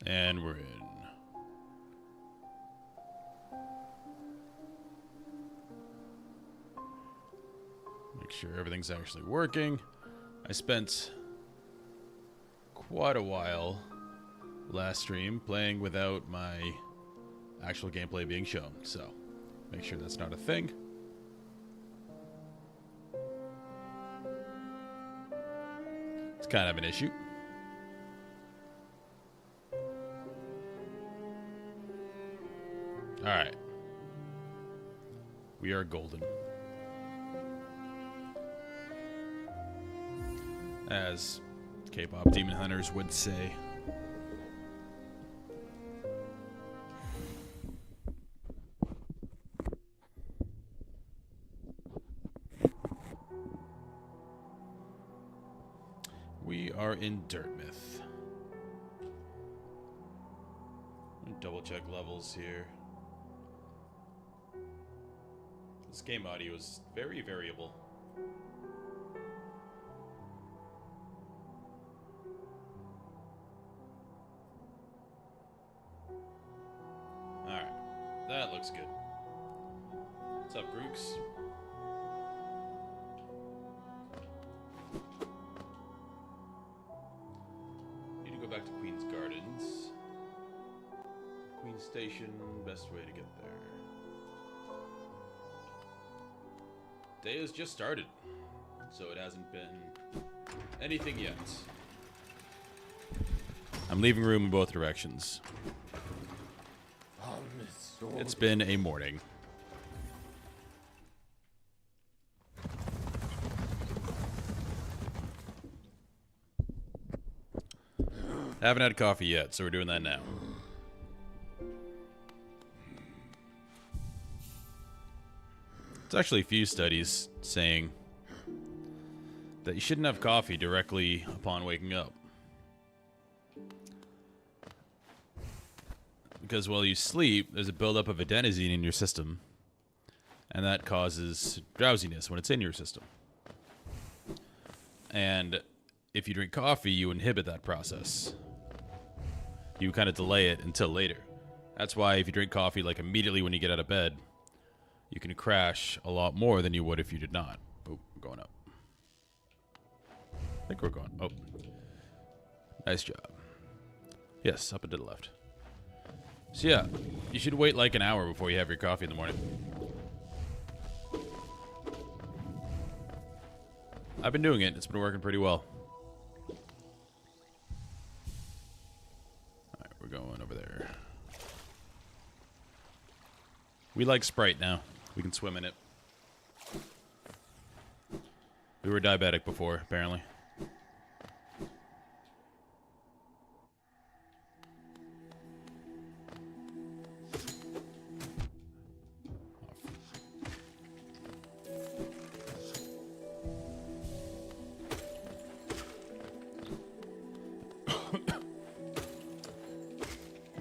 And we're in. Make sure everything's actually working. I spent quite a while last stream playing without my actual gameplay being shown, so make sure that's not a thing. It's kind of an issue. Alright. We are golden. As K-pop demon hunters would say. We are in Dirtmouth. Double check levels here. This game audio is very variable. Alright, that looks good. What's up, Grooks? Need to go back to Queen's Gardens. Queen Station, best way to get there. Day has just started, so it hasn't been anything yet. I'm leaving room in both directions. It's been a morning. Haven't had coffee yet, so we're doing that now. There's actually a few studies saying that you shouldn't have coffee directly upon waking up. Because while you sleep, there's a buildup of adenosine in your system, and that causes drowsiness when it's in your system. And if you drink coffee, you inhibit that process. You kind of delay it until later. That's why if you drink coffee like immediately when you get out of bed, you can crash a lot more than you would if you did not. Oh, we're going up. I think we're going. Oh. Nice job. Yes, up and to the left. So yeah, you should wait like an hour before you have your coffee in the morning. I've been doing it. It's been working pretty well. Alright, we're going over there. We like Sprite now. We can swim in it. We were diabetic before, apparently.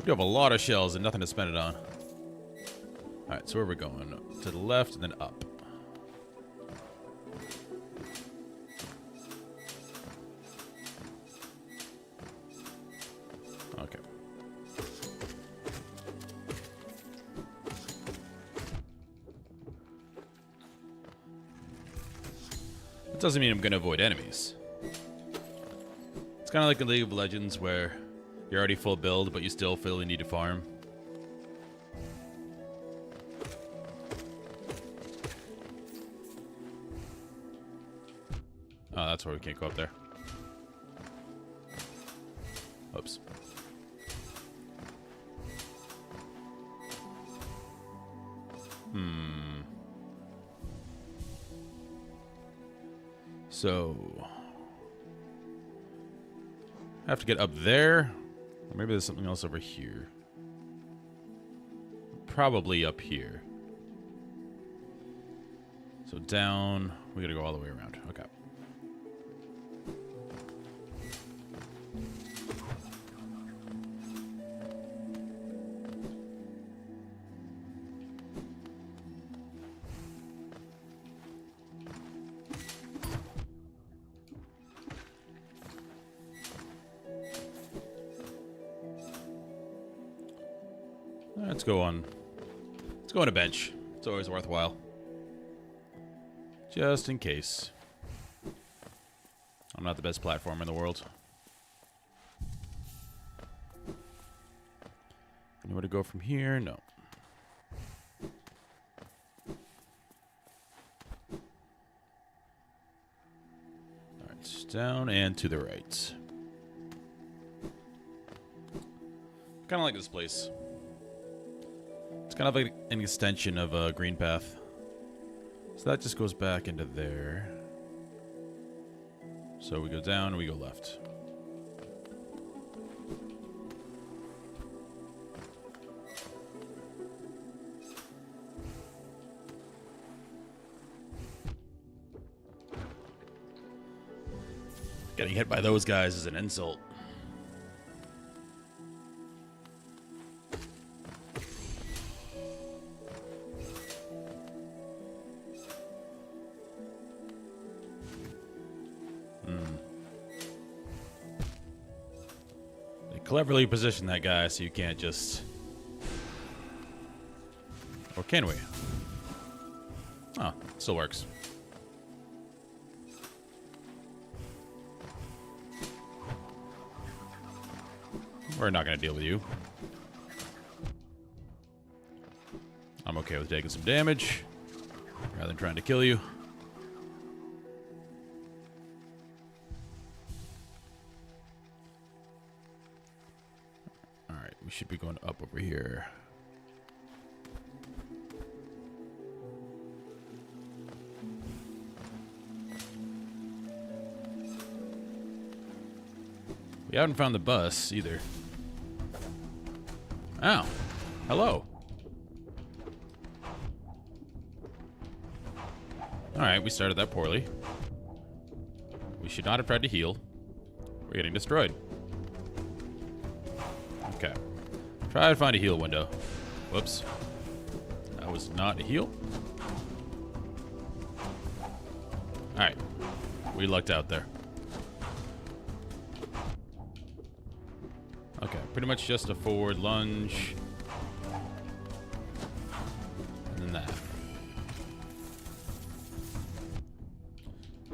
We have a lot of shells and nothing to spend it on. Alright, so where are we going? To the left and then up. Okay. That doesn't mean I'm going to avoid enemies. It's kind of like in League of Legends where you're already full build, but you still feel you need to farm. Oh, that's why we can't go up there. Oops. So I have to get up there. Or maybe there's something else over here. Probably up here. So down. We gotta go all the way around. Okay. Let's go on. Let's go on a bench. It's always worthwhile. Just in case. I'm not the best platformer in the world. Anywhere to go from here? No. Alright, down and to the right. Kind of like this place. It's kind of like an extension of a green path. So that just goes back into there. So we go down and we go left. Getting hit by those guys is an insult. They cleverly position that guy so you can't just... Or can we? Oh, still works. We're not going to deal with you. I'm okay with taking some damage rather than trying to kill you. Alright, we should be going up over here. We haven't found the bus either. Oh, hello. Alright, we started that poorly. We should not have tried to heal. We're getting destroyed. Okay. Try to find a heal window. Whoops. That was not a heal. Alright. We lucked out there. Okay, pretty much just a forward lunge. And then that.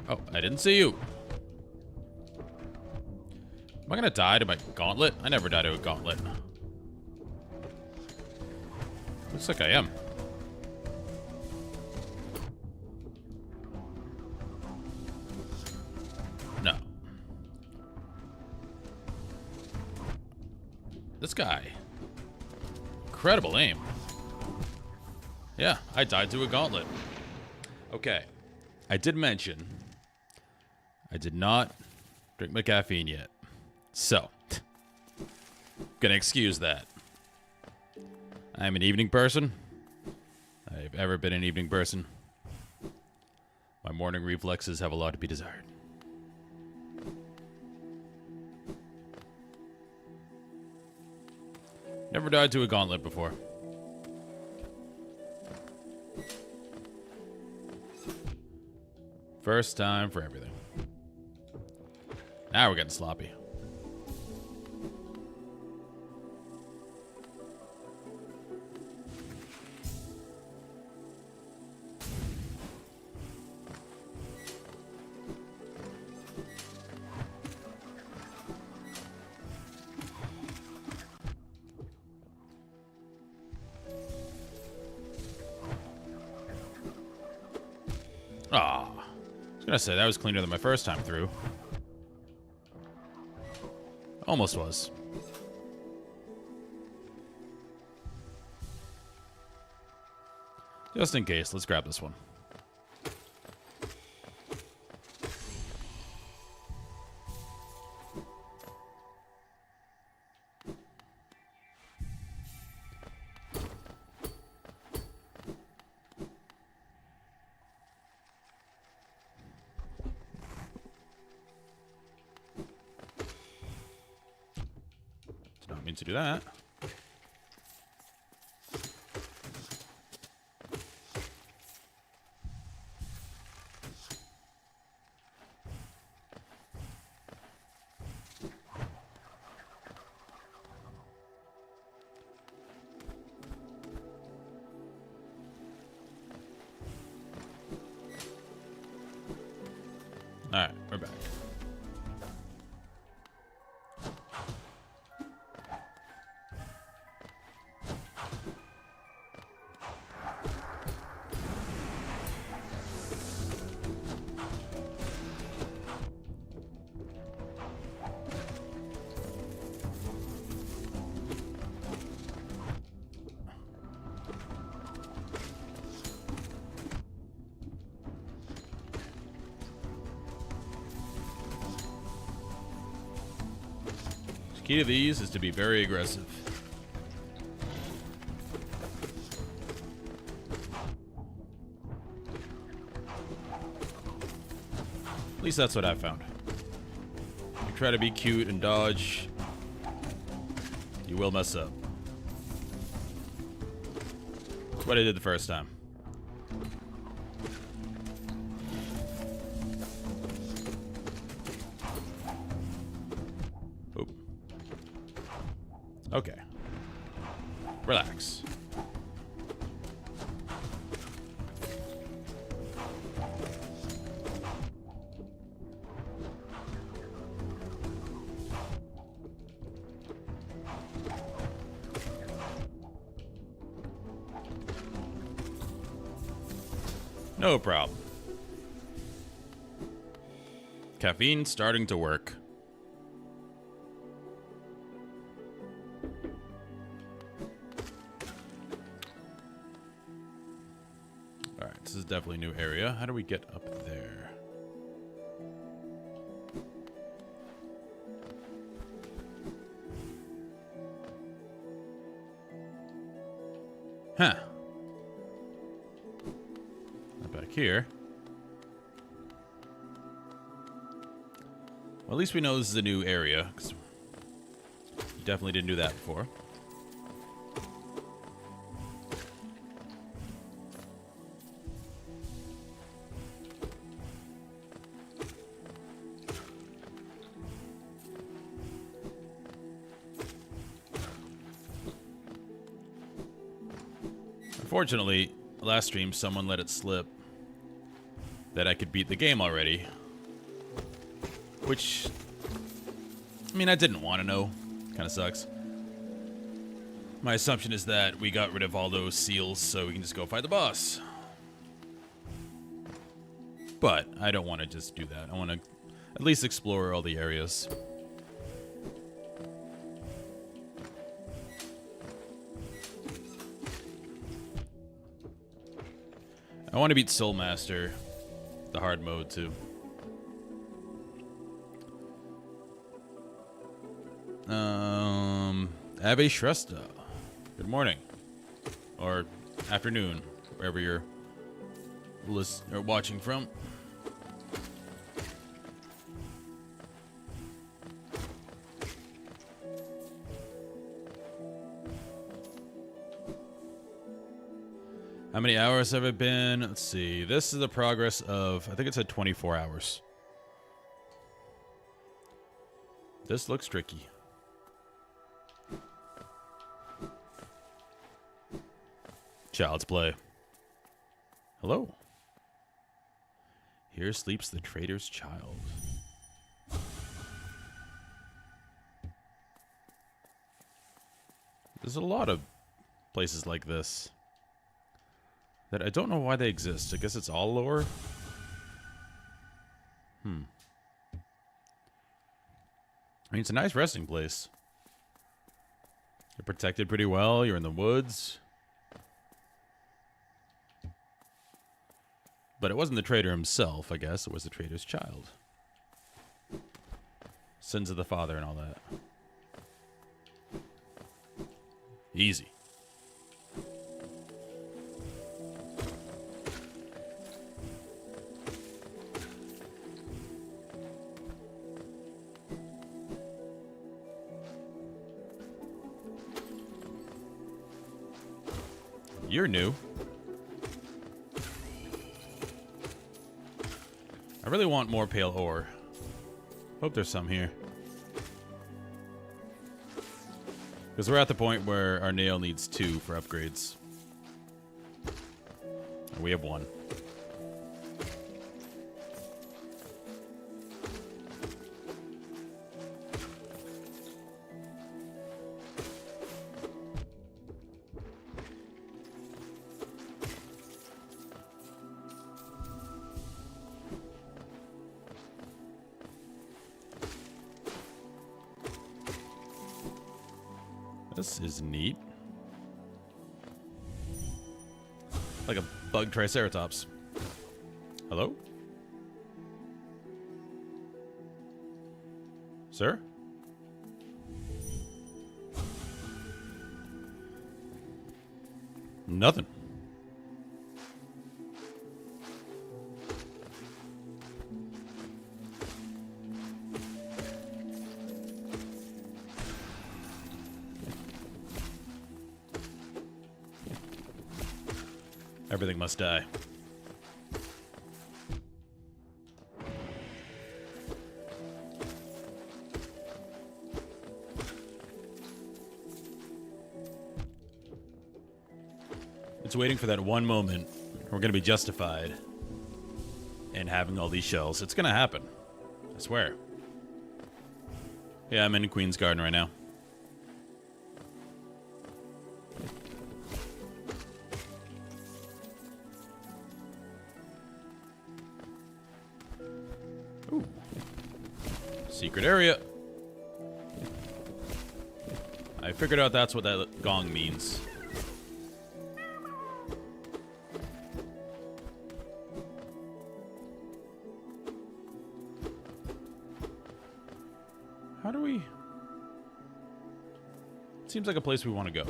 Oh, I didn't see you. Am I gonna die to my gauntlet? I never die to a gauntlet. Looks like I am. No. This guy. Incredible aim. Yeah, I died to a gauntlet. Okay. I did mention I did not drink my caffeine yet. So, gonna excuse that. I'm an evening person. I've ever been an evening person. My morning reflexes have a lot to be desired. Never died to a gauntlet before. First time for everything. Now we're getting sloppy. Ah, I was gonna say that was cleaner than my first time through. Almost was. Just in case, let's grab this one. To do that. key to these is to be very aggressive. At least that's what I found. You try to be cute and dodge, you will mess up. That's what I did the first time. Oop. Okay. Relax. No problem. Caffeine starting to work. Alright, this is definitely a new area. How do we get up there? Huh. Here. Well, at least we know this is a new area, because we definitely didn't do that before. Unfortunately, last stream someone let it slip that I could beat the game already. Which, I mean, I didn't want to know. Kind of sucks. My assumption is that we got rid of all those seals so we can just go fight the boss. But I don't want to just do that. I want to at least explore all the areas. I want to beat Soul Master. The hard mode, too. Ave Shrestha. Good morning. Or afternoon, wherever you're listening or watching from. How many hours have it been? Let's see. This is the progress of, I think it said 24 hours. This looks tricky. Child's play. Hello. Here sleeps the traitor's child. There's a lot of places like this that I don't know why they exist. I guess it's all lore. I mean, it's a nice resting place. You're protected pretty well. You're in the woods. But it wasn't the traitor himself, I guess. It was the traitor's child. Sins of the father and all that. Easy. You're new. I really want more pale ore. Hope there's some here. Because we're at the point where our nail needs 2 for upgrades. And we have 1. This is neat. Like a bug triceratops. Hello? Sir? Nothing. Everything must die. It's waiting for that one moment we're going to be justified in having all these shells. It's going to happen. I swear. Yeah, I'm in Queen's Garden right now. Ooh. Secret area. I figured out that's what that gong means. How do we... Seems like a place we want to go.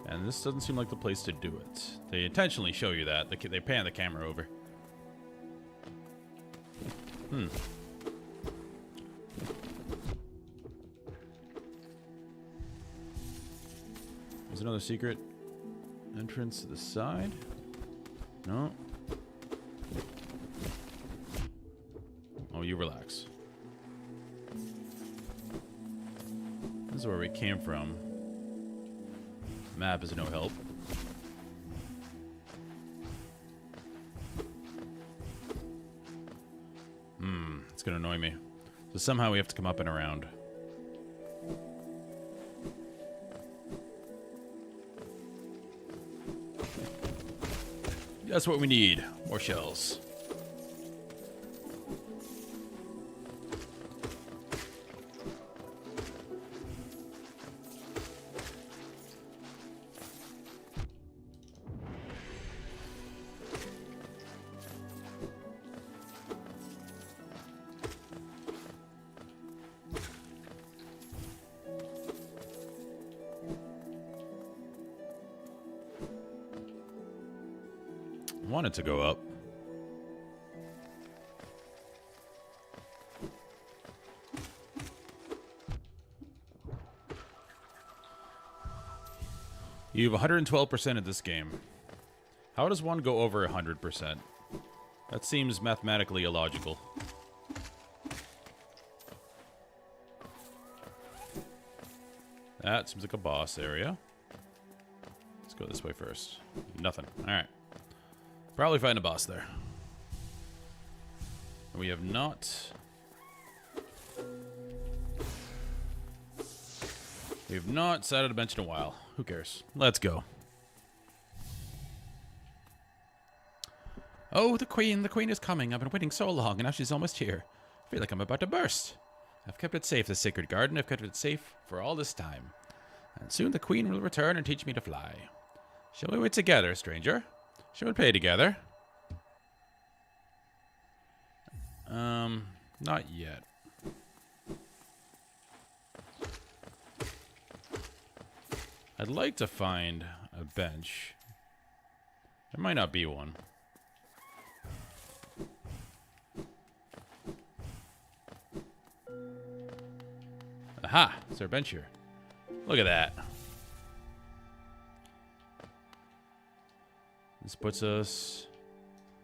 And this doesn't seem like the place to do it. They intentionally show you that. They pan the camera over. There's another secret entrance to the side. No. Oh, you relax. This is where we came from. Map is no help. It's gonna annoy me. So somehow we have to come up and around. That's what we need. More shells. Want it to go up. You have 112% at this game. How does one go over 100%? That seems mathematically illogical. That seems like a boss area. Let's go this way first. Nothing. Alright. Probably find a boss there. We have not... We have not sat at a bench in a while. Who cares? Let's go. Oh, the queen is coming. I've been waiting so long, and now she's almost here. I feel like I'm about to burst. I've kept it safe, the sacred garden. I've kept it safe for all this time. And soon the queen will return and teach me to fly. Shall we wait together, stranger? Shall we play together? Not yet. I'd like to find a bench. There might not be one. Aha! Is there a bench here? Look at that. This puts us...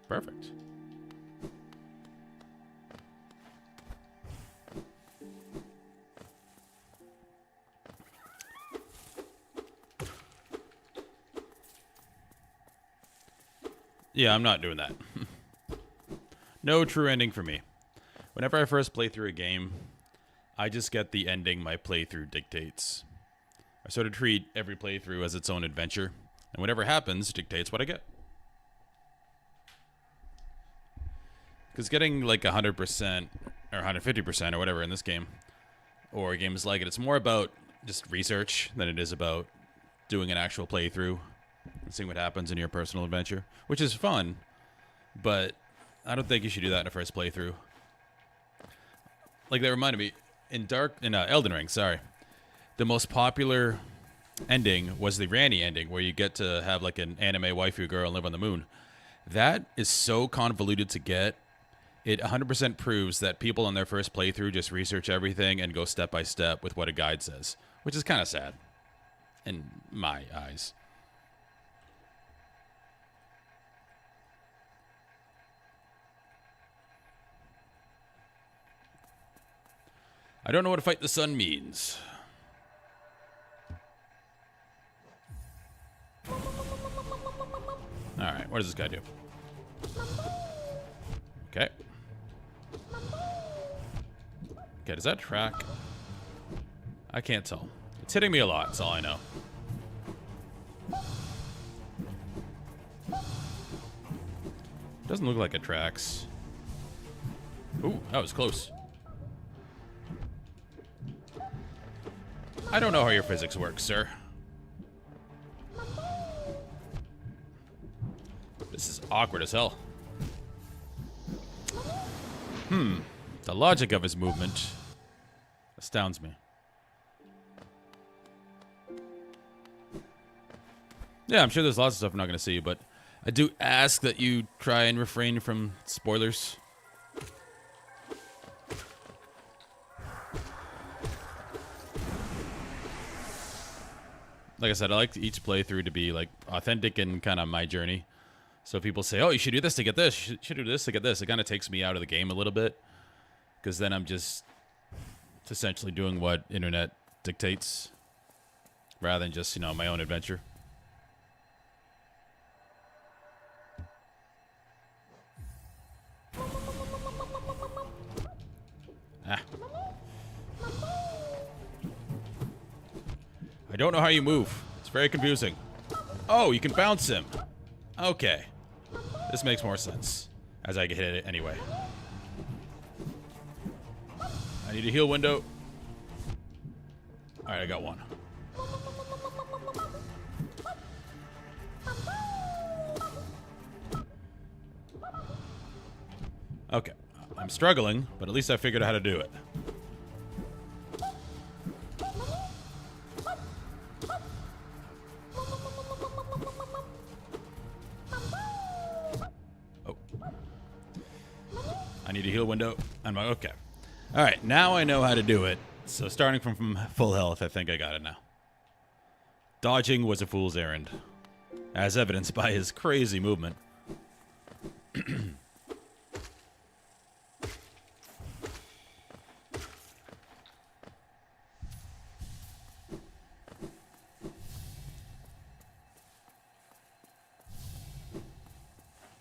Perfect. Yeah, I'm not doing that. No true ending for me. Whenever I first play through a game, I just get the ending my playthrough dictates. I sort of treat every playthrough as its own adventure, and whatever happens dictates what I get. Because getting like 100% or 150% or whatever in this game, or games like it's more about just research than it is about doing an actual playthrough and seeing what happens in your personal adventure, which is fun, but I don't think you should do that in a first playthrough. Like, that reminded me, in Elden Ring, sorry. the most popular ending was the Ranny ending, where you get to have like an anime waifu girl and live on the moon. That is so convoluted to get. It 100% proves that people on their first playthrough just research everything and go step by step with what a guide says, which is kind of sad in my eyes. I don't know what fight the sun means. Alright, what does this guy do? Okay. Okay, does that track? I can't tell. It's hitting me a lot, that's all I know. Doesn't look like it tracks. Ooh, that was close. I don't know how your physics works, sir. This is awkward as hell. The logic of his movement astounds me. Yeah, I'm sure there's lots of stuff I'm not going to see, but I do ask that you try and refrain from spoilers. Like I said, I like each playthrough to be like authentic and kind of my journey. So if people say, oh, you should do this to get this, you should do this to get this, it kind of takes me out of the game a little bit. Because then I'm just essentially doing what internet dictates rather than just, you know, my own adventure. Ah. I don't know how you move. It's very confusing. Oh, you can bounce him. Okay. This makes more sense as I get hit it anyway. I need a heal window. Alright, I got one. Okay. I'm struggling, but at least I figured out how to do it. Oh. I need a heal window. I'm okay. All right, now I know how to do it. So starting from full health, I think I got it now. Dodging was a fool's errand, as evidenced by his crazy movement.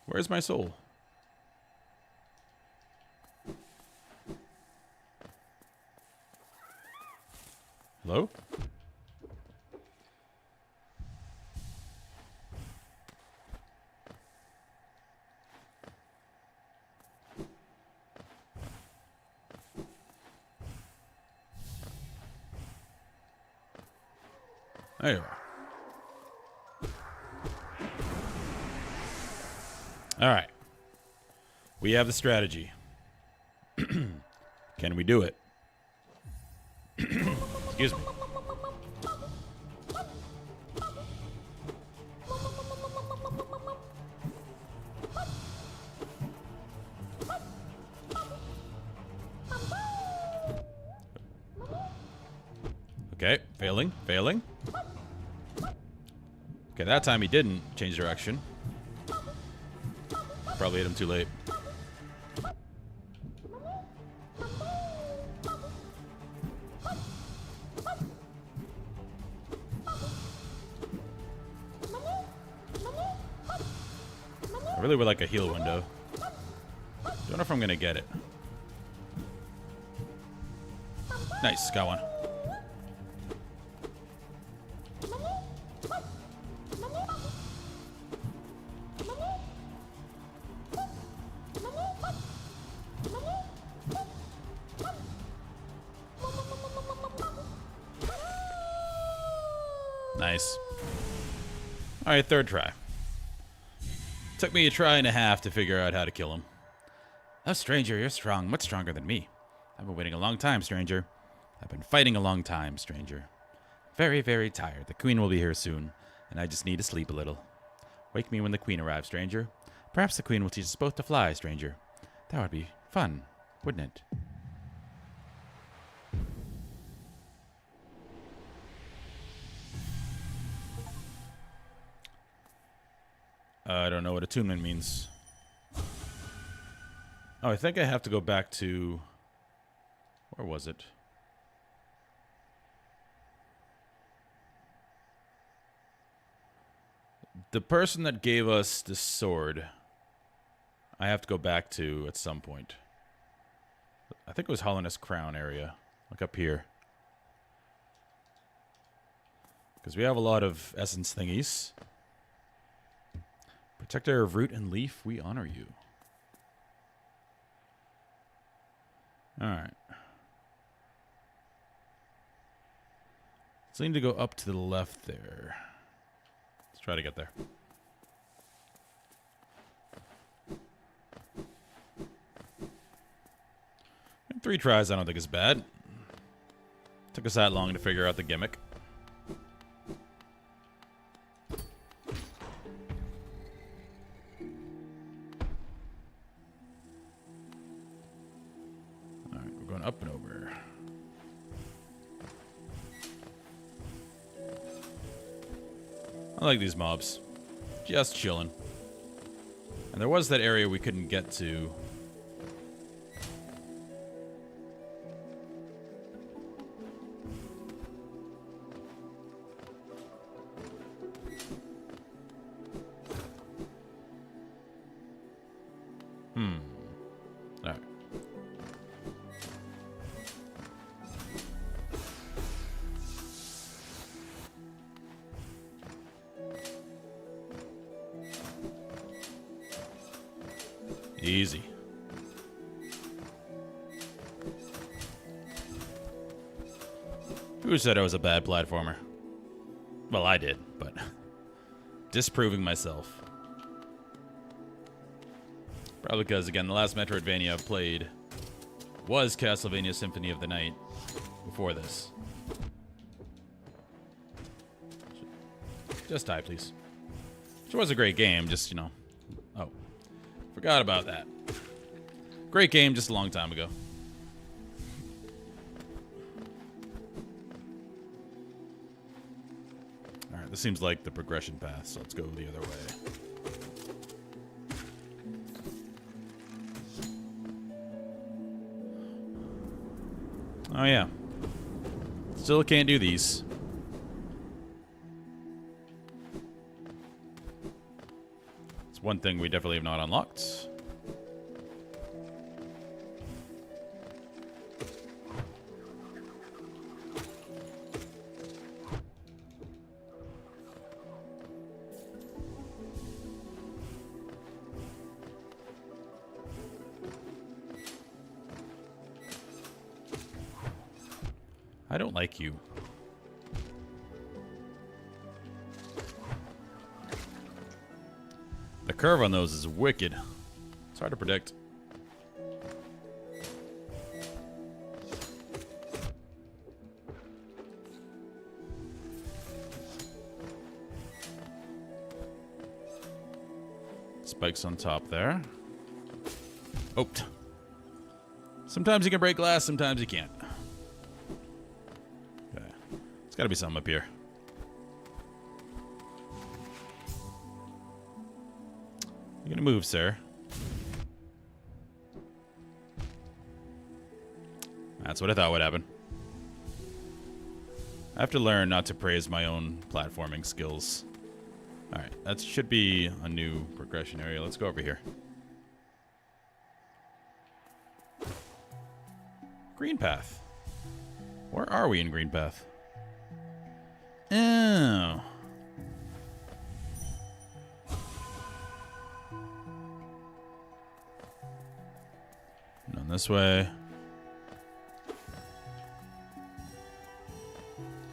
Where's my soul? Hello? There you are. All right. We have the strategy. Can we do it? Excuse me. Okay, failing, failing. Okay, that time he didn't change direction. Probably hit him too late. I really would like a heal window. Don't know if I'm gonna get it. Nice, got one. Nice. Alright, third try. Took me a try and a half to figure out how to kill him. Oh, stranger, you're strong. Much stronger than me. I've been waiting a long time, stranger. I've been fighting a long time, stranger. Very, very tired. The queen will be here soon, and I just need to sleep a little. Wake me when the queen arrives, stranger. Perhaps the queen will teach us both to fly, stranger. That would be fun, wouldn't it? I don't know what attunement means. Oh, I think I have to go back to... Where was it? The person that gave us this sword, I have to go back to at some point. I think it was Hollowness Crown area, like up here. Because we have a lot of essence thingies. Protector of root and leaf, we honor you. Alright. So I need to go up to the left there. Let's try to get there. In 3 tries, I don't think it's bad. Took us that long to figure out the gimmick. Alright, we're going up and over. I like these mobs. Just chilling. And there was that area we couldn't get to. Alright. Easy. Who said I was a bad platformer? Well, I did, but disproving myself. Probably because, again, the last Metroidvania I played was Castlevania Symphony of the Night before this. Just die, please. Which was a great game, just, you know. Oh. Forgot about that. Great game, just a long time ago. Alright, this seems like the progression path, so let's go the other way. Oh, yeah. Still can't do these. It's one thing we definitely have not unlocked. I don't like you. The curve on those is wicked. It's hard to predict. Spikes on top there. Oh. Sometimes you can break glass, sometimes you can't. Okay. There's gotta be something up here. You're gonna move, sir. That's what I thought would happen. I have to learn not to praise my own platforming skills. Alright, that should be a new progression area. Let's go over here. Green path. Where are we in green path? Oh. None this way.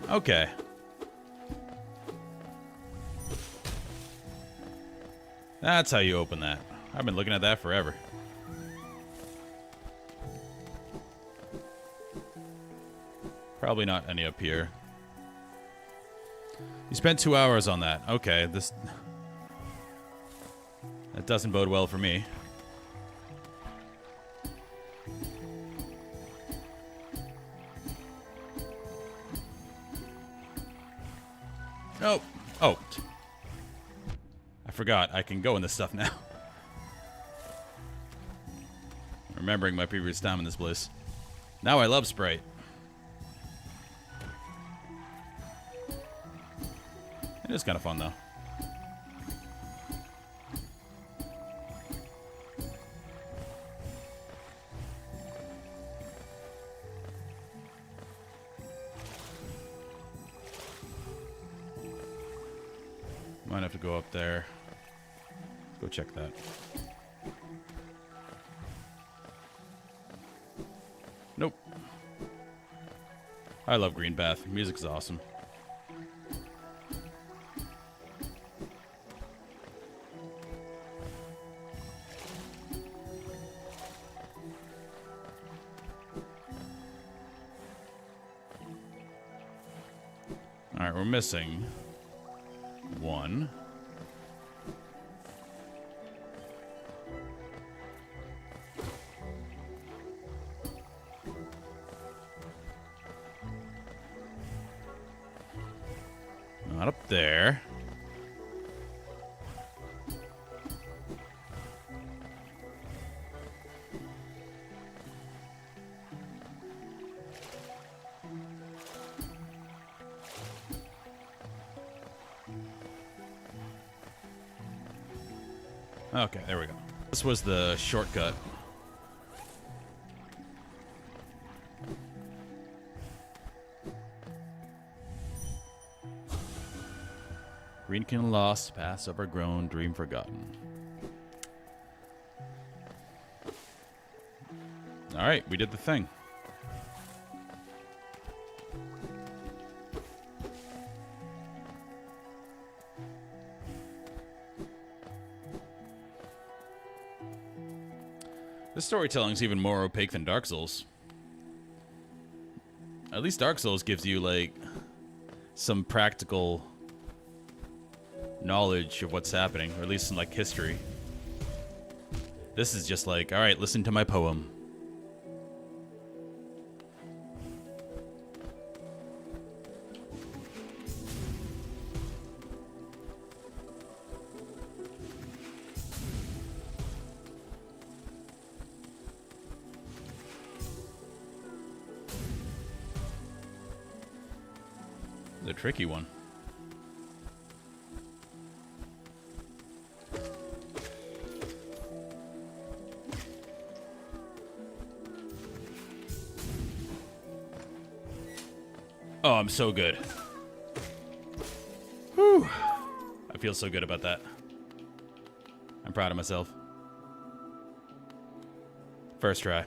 Okay. That's how you open that. I've been looking at that forever. Probably not any up here. You spent 2 hours on that. Okay, this... That doesn't bode well for me. Oh. Oh. I forgot. I can go in this stuff now. Remembering my previous time in this place. Now I love Sprite. It is kind of fun, though. Might have to go up there. Let's go check that. Nope. I love Green Path. Music's awesome. Alright, we're missing one. Not up there. Okay, there we go. This was the shortcut. Greenkin lost, paths overgrown, dream forgotten. Alright, we did the thing. This storytelling's even more opaque than Dark Souls. At least Dark Souls gives you, like, some practical knowledge of what's happening, or at least some, like, history. This is just like, alright, listen to my poem. The tricky one. Oh, I'm so good. Whew. I feel so good about that. I'm proud of myself. First try.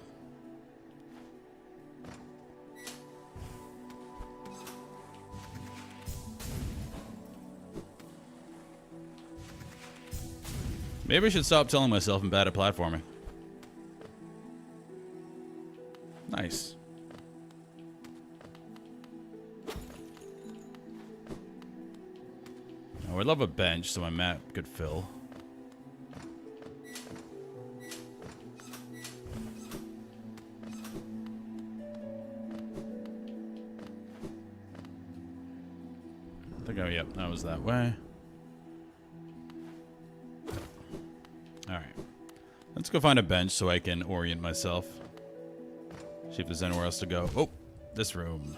Maybe I should stop telling myself I'm bad at platforming. Nice. I would love a bench so my map could fill. I think, oh, yep, that was that way. Alright. Let's go find a bench so I can orient myself. See if there's anywhere else to go. Oh, this room.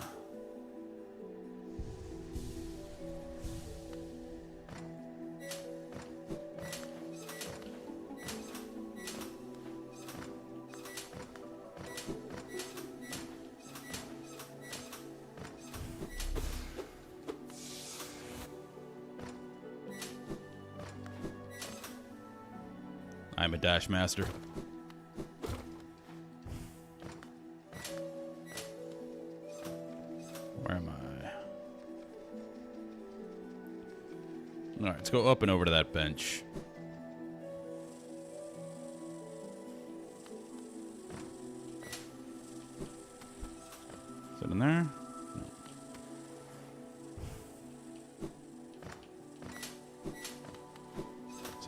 I'm a dash master. Where am I? Alright, let's go up and over to that bench. Is it in there? No.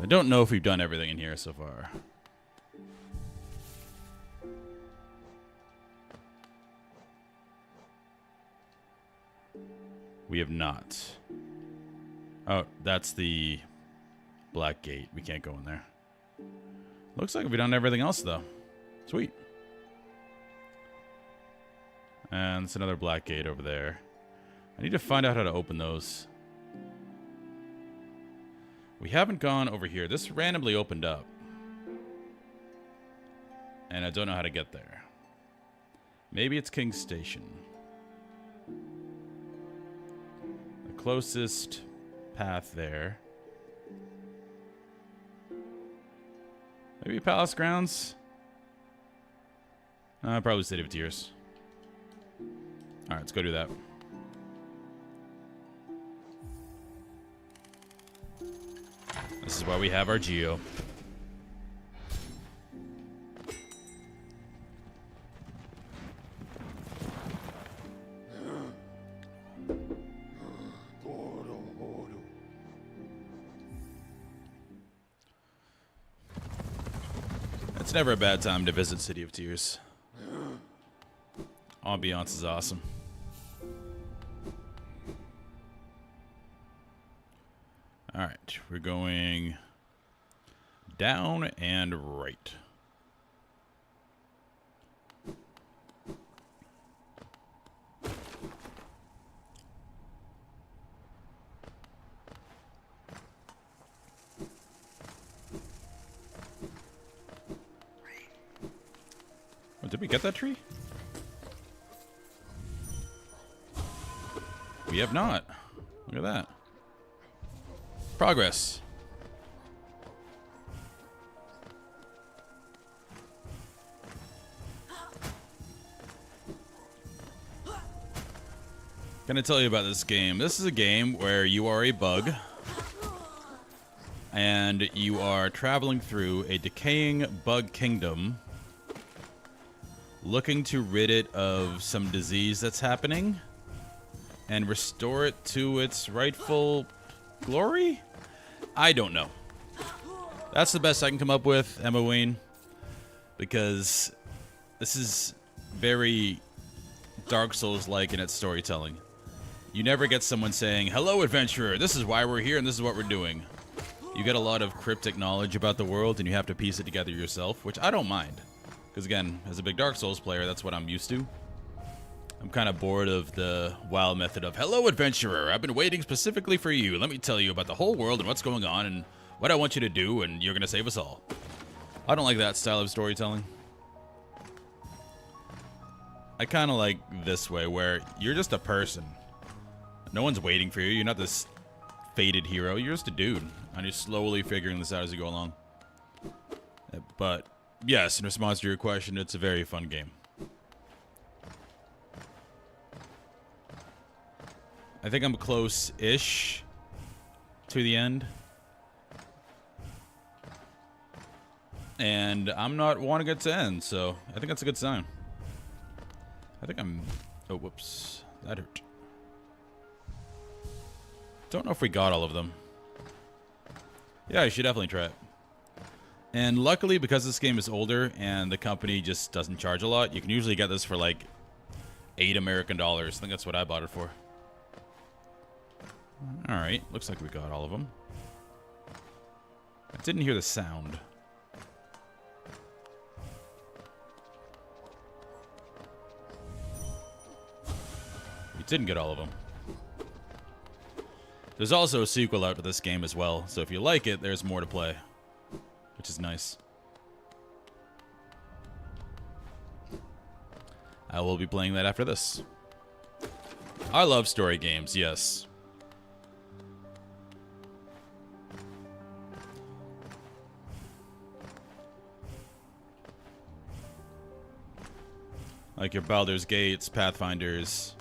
I don't know if we've done everything in here so far. We have not. Oh, that's the black gate. We can't go in there. Looks like we've done everything else, though. Sweet. And it's another black gate over there. I need to find out how to open those. We haven't gone over here. This randomly opened up. And I don't know how to get there. Maybe it's King's Station. The closest path there. Maybe Palace Grounds? Probably City of Tears. Alright, let's go do that. This is why we have our Geo. It's never a bad time to visit City of Tears. Ambiance is awesome. Alright, we're going down and right. Oh, did we get that tree? We have not. Look at that. Progress. Gonna tell you about this game. This is a game where you are a bug and you are traveling through a decaying bug kingdom looking to rid it of some disease that's happening and restore it to its rightful glory? I don't know. That's the best I can come up with, Emma Wayne, because this is very Dark Souls-like in its storytelling. You never get someone saying, "Hello, adventurer, this is why we're here and this is what we're doing." You get a lot of cryptic knowledge about the world and you have to piece it together yourself, which I don't mind. Because again, as a big Dark Souls player, that's what I'm used to. I'm kind of bored of the WoW method of, "Hello, adventurer, I've been waiting specifically for you. Let me tell you about the whole world and what's going on and what I want you to do, and you're going to save us all." I don't like that style of storytelling. I kind of like this way, where you're just a person. No one's waiting for you. You're not this fated hero. You're just a dude, and you're slowly figuring this out as you go along. But yes, in response to your question, it's a very fun game. I think I'm close-ish to the end. And I'm not wanting it to end, so I think that's a good sign. I think I'm... Oh, whoops. That hurt. Don't know if we got all of them. Yeah, you should definitely try it. And luckily, because this game is older and the company just doesn't charge a lot, you can usually get this for like $8 American. I think that's what I bought it for. Alright, looks like we got all of them. I didn't hear the sound. We didn't get all of them. There's also a sequel out to this game as well, so if you like it, there's more to play, which is nice. I will be playing that after this. I love story games, yes. Like your Baldur's Gates, Pathfinders,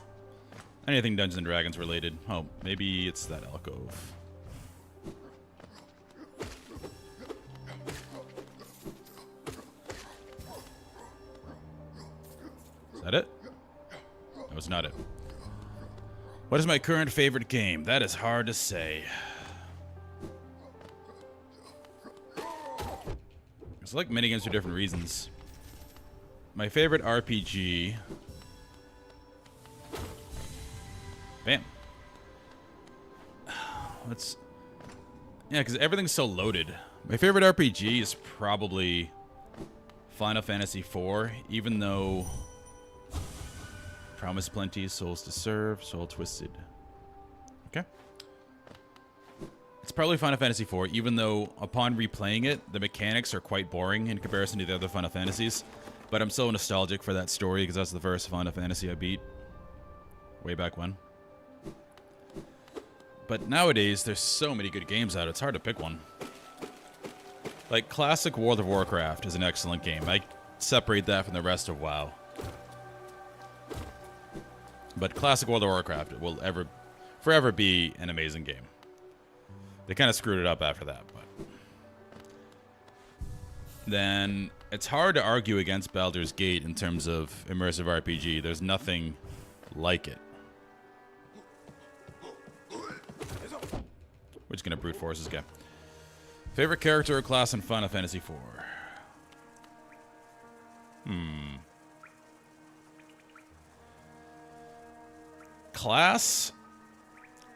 anything Dungeons and Dragons related. Oh, maybe it's that alcove. Is that it? That was not it. What is my current favorite game? That is hard to say. I like minigames for different reasons. My favorite RPG... Bam. Let's... Yeah, because everything's so loaded. My favorite RPG is probably Final Fantasy IV, even though... Promise Plenty, Souls to Serve, Soul Twisted. Okay. It's probably Final Fantasy IV, even though upon replaying it, the mechanics are quite boring in comparison to the other Final Fantasies. But I'm so nostalgic for that story because that's the first Final Fantasy I beat. Way back when. But nowadays, there's so many good games out, it's hard to pick one. Like, classic World of Warcraft is an excellent game. I separate that from the rest of WoW. But classic World of Warcraft will forever be an amazing game. They kind of screwed it up after that, but... Then, it's hard to argue against Baldur's Gate in terms of immersive RPG. There's nothing like it. We're just gonna brute force this guy. Favorite character or class in Final Fantasy IV? Class?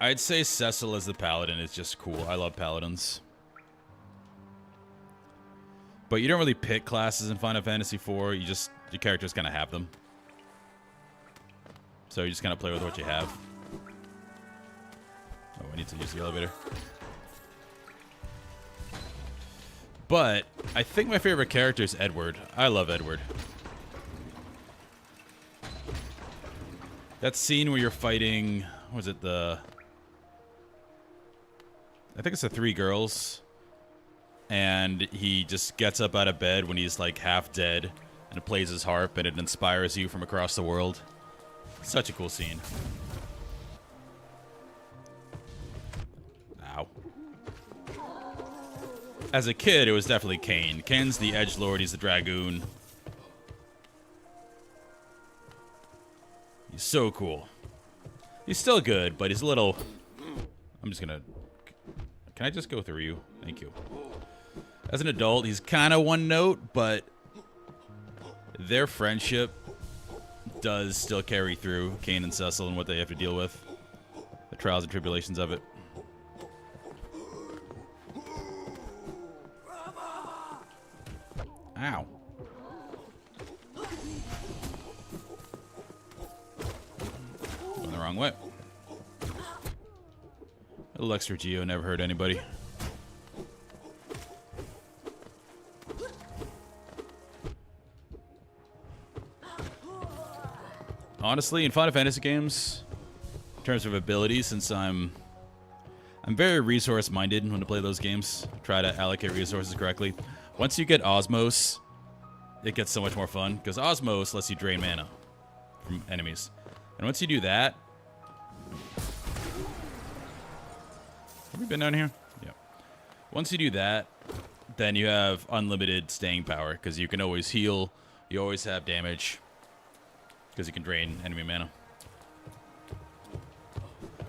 I'd say Cecil as the paladin is just cool. I love paladins. But you don't really pick classes in Final Fantasy IV. Your characters kind of have them. So you just kind of play with what you have. Oh, I need to use the elevator. But I think my favorite character is Edward. I love Edward. That scene where you're fighting... What was it? I think it's the 3 girls. And he just gets up out of bed when he's like half dead. And plays his harp and it inspires you from across the world. Such a cool scene. Ow. As a kid, it was definitely Kain. Kain's the edgelord, he's the dragoon. He's so cool. He's still good, but he's a little... I'm just gonna... Can I just go through you? Thank you. As an adult, he's kind of one note, but their friendship does still carry through, Kain and Cecil, and what they have to deal with. The trials and tribulations of it. Ow. Going the wrong way. A little extra Geo never hurt anybody. Honestly, in Final Fantasy games, in terms of abilities, since I'm very resource-minded when I play those games, try to allocate resources correctly. Once you get Osmos, it gets so much more fun, because Osmos lets you drain mana from enemies. And once you do that... Have we been down here? Yeah. Once you do that, then you have unlimited staying power, because you can always heal, you always have damage, because you can drain enemy mana.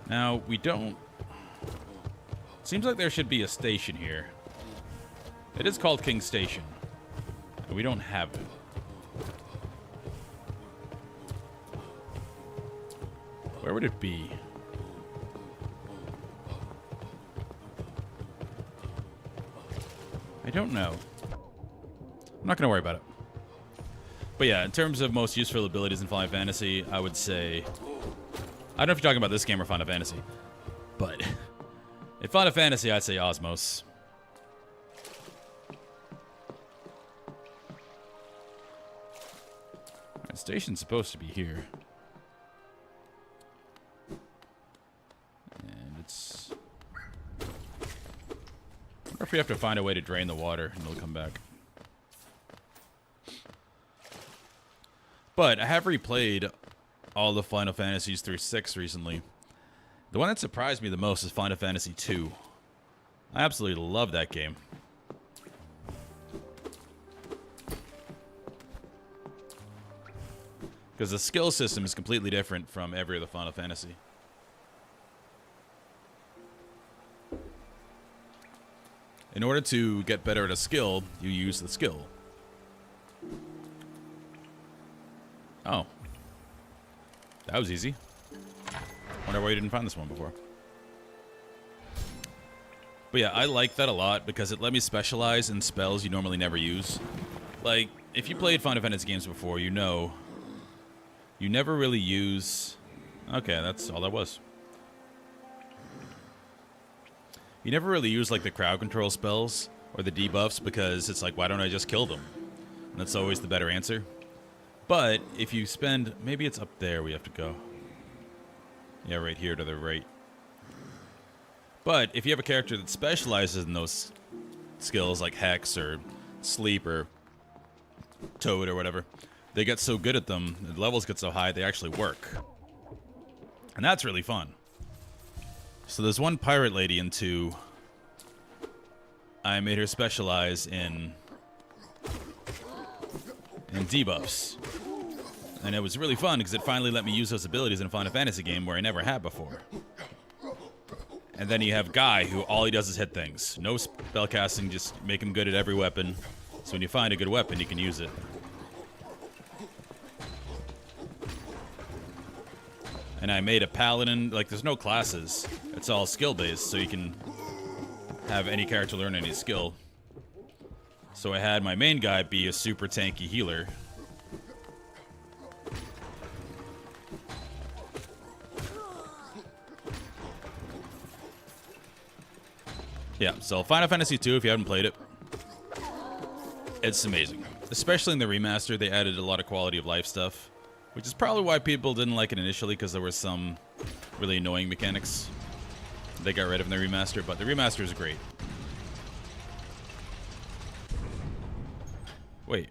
Now, we don't... Seems like there should be a station here. It is called King Station. And we don't have it. Where would it be? I don't know. I'm not going to worry about it. But yeah, in terms of most useful abilities in Final Fantasy, I would say... I don't know if you're talking about this game or Final Fantasy. But in Final Fantasy, I'd say Osmos. Alright, station's supposed to be here. And it's... I wonder if we have to find a way to drain the water and it'll come back. But I have replayed all the Final Fantasies through 6 recently. The one that surprised me the most is Final Fantasy II. I absolutely love that game. Because the skill system is completely different from every other Final Fantasy. In order to get better at a skill, you use the skill. Oh. That was easy. Wonder why you didn't find this one before. But yeah, I like that a lot because it let me specialize in spells you normally never use. Like, if you played Final Fantasy games before, you know you never really use... Okay, that's all that was. You never really use, like, the crowd control spells or the debuffs because it's like, why don't I just kill them? And that's always the better answer. But if you spend... Maybe it's up there we have to go. Yeah, right here to the right. But if you have a character that specializes in those skills, like Hex or Sleep or Toad or whatever, they get so good at them, the levels get so high, they actually work. And that's really fun. So there's one pirate lady in 2. I made her specialize in debuffs. And it was really fun because it finally let me use those abilities in a Final Fantasy game where I never had before. And then you have Guy, who all he does is hit things. No spellcasting, just make him good at every weapon. So when you find a good weapon, you can use it. And I made a paladin. Like, there's no classes. It's all skill-based, so you can have any character learn any skill. So I had my main guy be a super tanky healer. Yeah, so Final Fantasy II, if you haven't played it, it's amazing. Especially in the remaster, they added a lot of quality of life stuff, which is probably why people didn't like it initially, because there were some really annoying mechanics they got rid of in the remaster, but the remaster is great. Wait.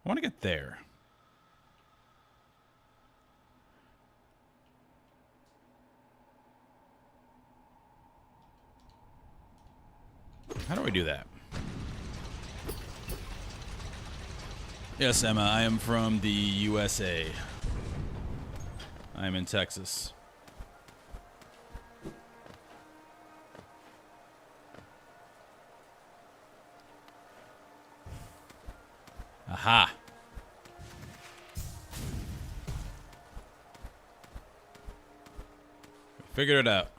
I want to get there. How do I do that? Yes, Emma, I am from the USA. I am in Texas. Aha. Figured it out.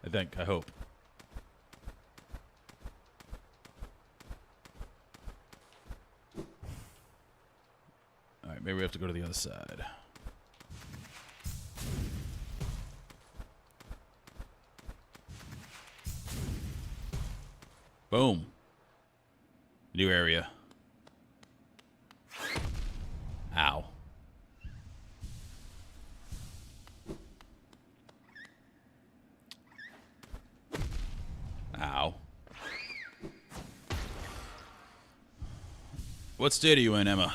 I think. I hope. Alright, maybe we have to go to the other side. Boom. New area. Ow. Ow. What state are you in, Emma?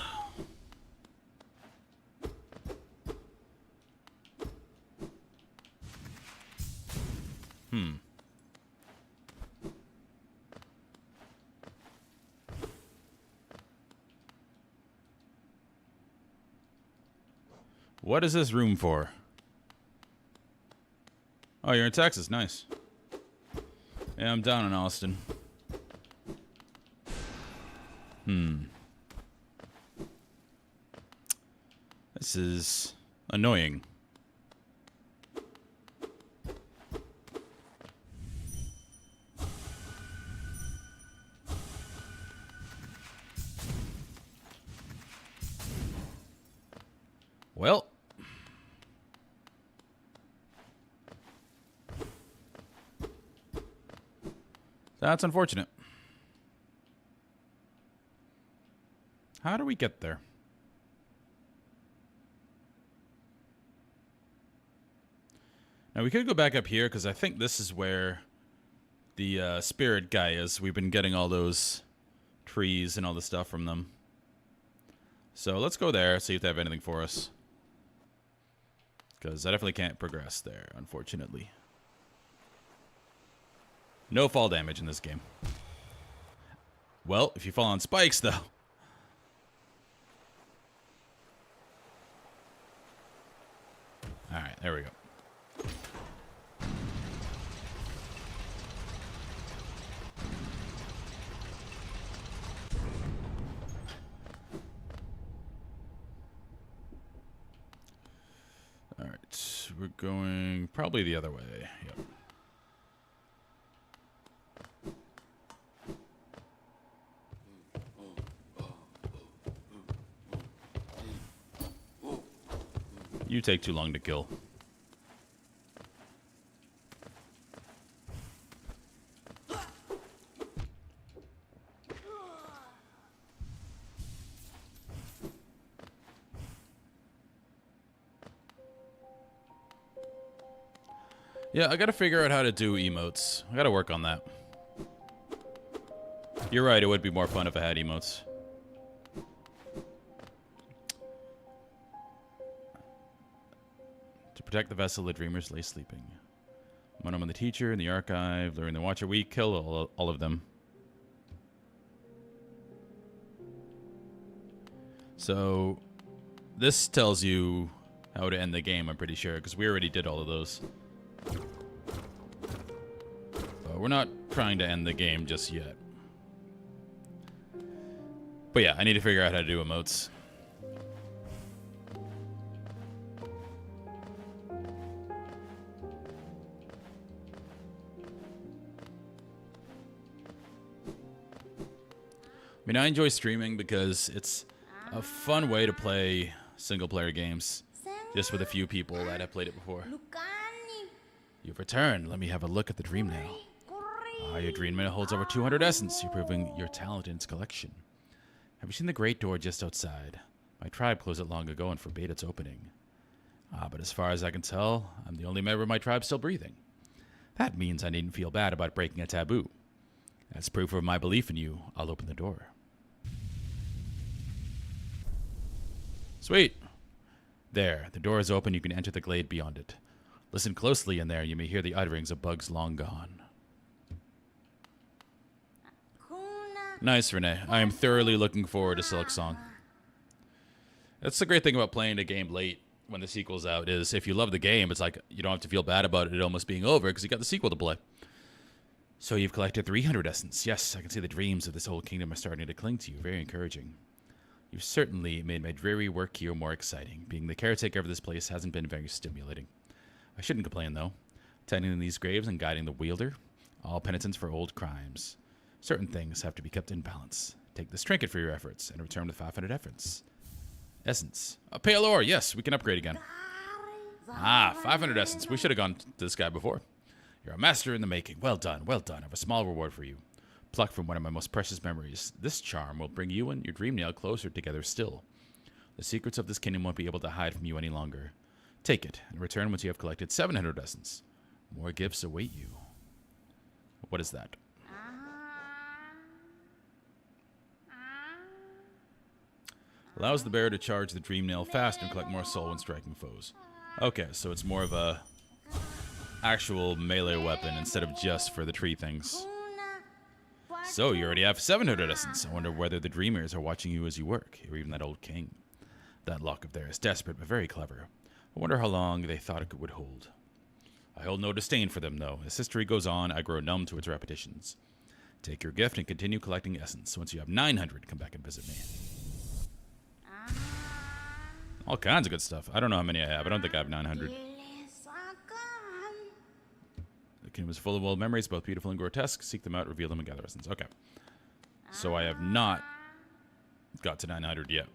What is this room for? Oh, you're in Texas. Nice. Yeah, I'm down in Austin. This is annoying. Well. That's unfortunate. How do we get there? Now, we could go back up here, because I think this is where the spirit guy is. We've been getting all those trees and all the stuff from them. So let's go there, see if they have anything for us. Because I definitely can't progress there, unfortunately. No fall damage in this game. Well, if you fall on spikes, though. Alright, there we go. we're going probably the other way. Yep. You take too long to kill. Yeah, I gotta figure out how to do emotes. I gotta work on that. You're right, it would be more fun if I had emotes. To protect the vessel, the dreamers lay sleeping. When I'm on the teacher in the archive, during the Watcher Week, kill all of them. So, this tells you how to end the game, I'm pretty sure, because we already did all of those. But we're not trying to end the game just yet. But yeah, I need to figure out how to do emotes. I mean, I enjoy streaming because it's a fun way to play single-player games, just with a few people that have played it before. You've returned. Let me have a look at the dream nail. Your dream nail holds over 200 essence, proving your talent in its collection. Have you seen the great door just outside? My tribe closed it long ago and forbade its opening. But as far as I can tell, I'm the only member of my tribe still breathing. That means I needn't feel bad about breaking a taboo. As proof of my belief in you, I'll open the door. Sweet. There, the door is open. You can enter the glade beyond it. Listen closely in there. You may hear the utterings of bugs long gone. Nice, Renee. I am thoroughly looking forward to Silksong. That's the great thing about playing a game late when the sequel's out, is if you love the game, it's like you don't have to feel bad about it almost being over because you got the sequel to play. So you've collected 300 essence. Yes, I can see the dreams of this whole kingdom are starting to cling to you. Very encouraging. You've certainly made my dreary work here more exciting. Being the caretaker of this place hasn't been very stimulating. I shouldn't complain, though. Tending these graves and guiding the wielder, all penitence for old crimes. Certain things have to be kept in balance. Take this trinket for your efforts and return with 500 essence. A pale ore, yes, we can upgrade again. 500 essence. We should have gone to this guy before. You're a master in the making. Well done, well done. I have a small reward for you. Plucked from one of my most precious memories. This charm will bring you and your dream nail closer together still. The secrets of this kingdom won't be able to hide from you any longer. Take it and return once you have collected 700 essence. More gifts await you. What is that? Allows the bearer to charge the dream nail fast and collect more soul when striking foes. Okay, so it's more of a actual melee weapon instead of just for the tree things. So you already have 700 essence. I wonder whether the dreamers are watching you as you work, or even that old king. That luck of theirs, desperate but very clever. I wonder how long they thought it would hold. I hold no disdain for them, though. As history goes on, I grow numb to its repetitions. Take your gift and continue collecting essence. Once you have 900, come back and visit me. All kinds of good stuff. I don't know how many I have. I don't think I have 900. The kingdom is full of old memories, both beautiful and grotesque. Seek them out, reveal them, and gather essence. Okay. So I have not got to 900 yet.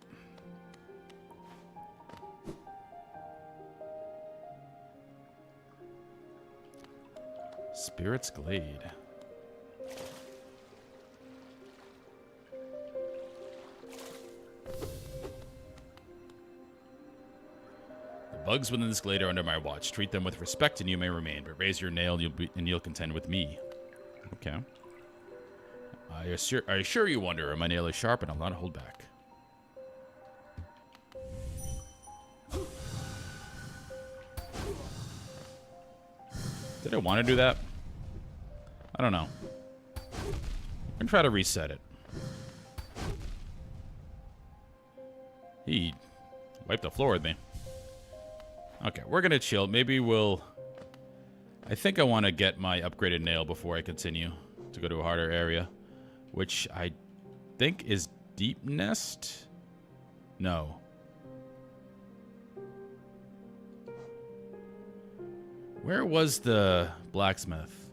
Spirit's Glade. The bugs within this glade are under my watch. Treat them with respect and you may remain, but raise your nail and you'll contend with me. Okay. I assure you wonder, my nail is sharp and I'll not hold back. Did I want to do that? I don't know. I'm gonna try to reset it. He wiped the floor with me. Okay, we're gonna chill. Maybe we'll... I think I want to get my upgraded nail before I continue to go to a harder area, which I think is Deep Nest? No. Where was the blacksmith?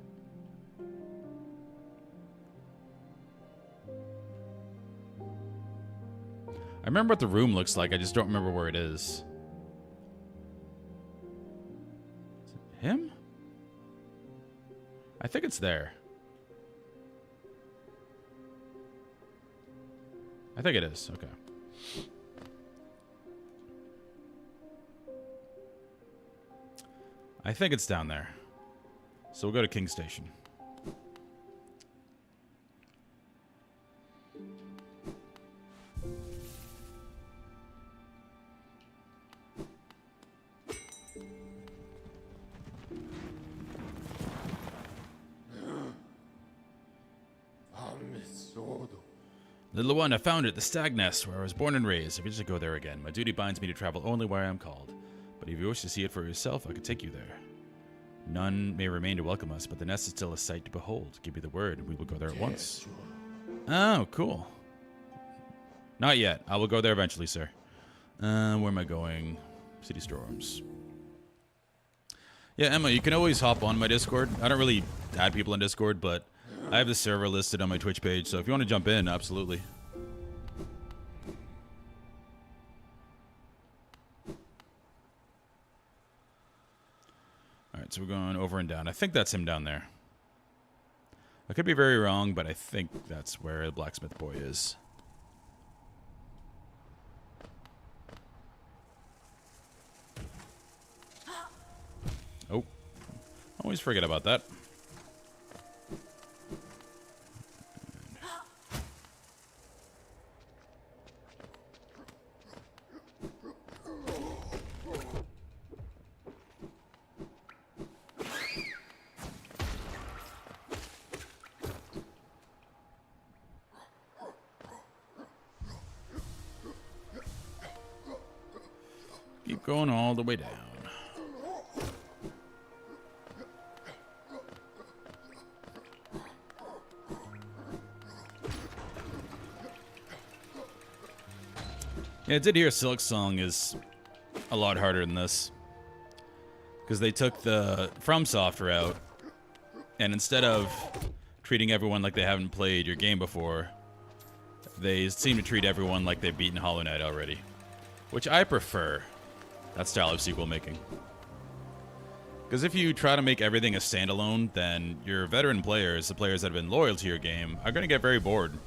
I remember what the room looks like. I just don't remember where it is. Is it him? I think it's there. I think it is. Okay. I think it's down there. So we'll go to King Station. Little one, I found it, the Stag Nest, where I was born and raised. I wish to go there again. My duty binds me to travel only where I am called. But if you wish to see it for yourself, I could take you there. None may remain to welcome us, but the nest is still a sight to behold. Give me the word, and we will go there at once. Oh, cool. Not yet. I will go there eventually, sir. Where am I going? City Storms. Yeah, Emma, you can always hop on my Discord. I don't really add people in Discord, but I have the server listed on my Twitch page, so if you want to jump in, absolutely. Alright, so we're going over and down. I think that's him down there. I could be very wrong, but I think that's where the blacksmith boy is. Oh. Always forget about that. Keep going all the way down. Yeah, I did hear Silk Song is a lot harder than this. Because they took the FromSoft route, and instead of treating everyone like they haven't played your game before, they seem to treat everyone like they've beaten Hollow Knight already. Which I prefer. That style of sequel making. Because if you try to make everything a standalone, then your veteran players, the players that have been loyal to your game, are going to get very bored.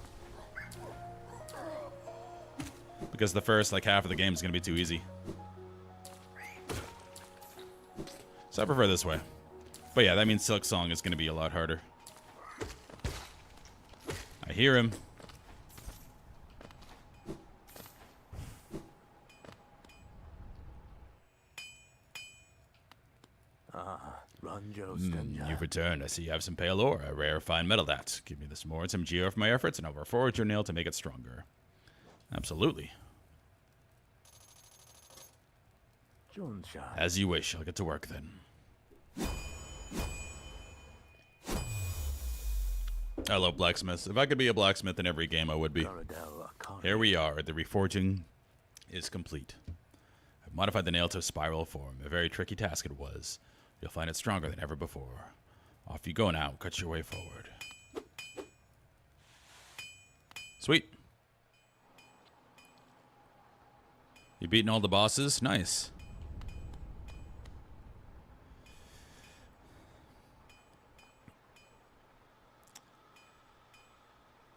Because the first half of the game is going to be too easy. So I prefer this way. But yeah, that means Silk Song is going to be a lot harder. I hear him. You've returned. I see you have some pale ore, a rare fine metal that. Give me this more and some geo for my efforts, and I'll reforge your nail to make it stronger. Absolutely. As you wish. I'll get to work then. I love blacksmiths. If I could be a blacksmith in every game, I would be. Here we are. The reforging is complete. I've modified the nail to a spiral form. A very tricky task it was. You'll find it stronger than ever before. Off you go now. Cut your way forward. Sweet. You beaten all the bosses? Nice.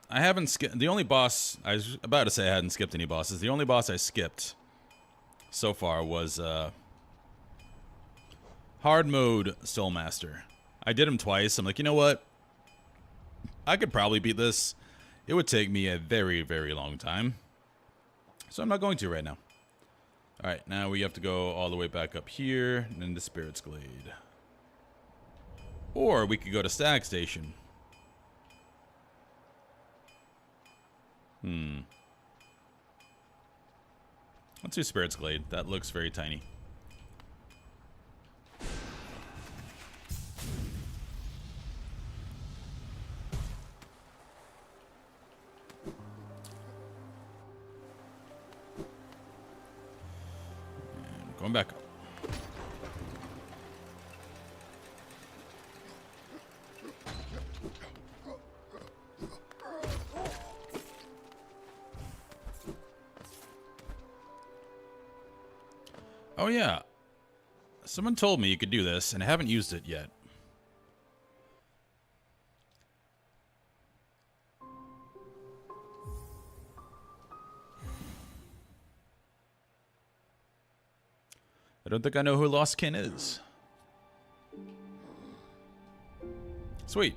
I haven't skipped. The only boss, I was about to say I hadn't skipped any bosses. The only boss I skipped so far was hard mode Soulmaster. I did him twice. I'm like, you know what? I could probably beat this. It would take me a very, very long time. So I'm not going to right now. Alright, now we have to go all the way back up here and into Spirit's Glade. Or we could go to Stag Station. Let's do Spirit's Glade. That looks very tiny. And going back up. Oh, yeah. Someone told me you could do this, and I haven't used it yet. I don't think I know who Lost Kin is. Sweet.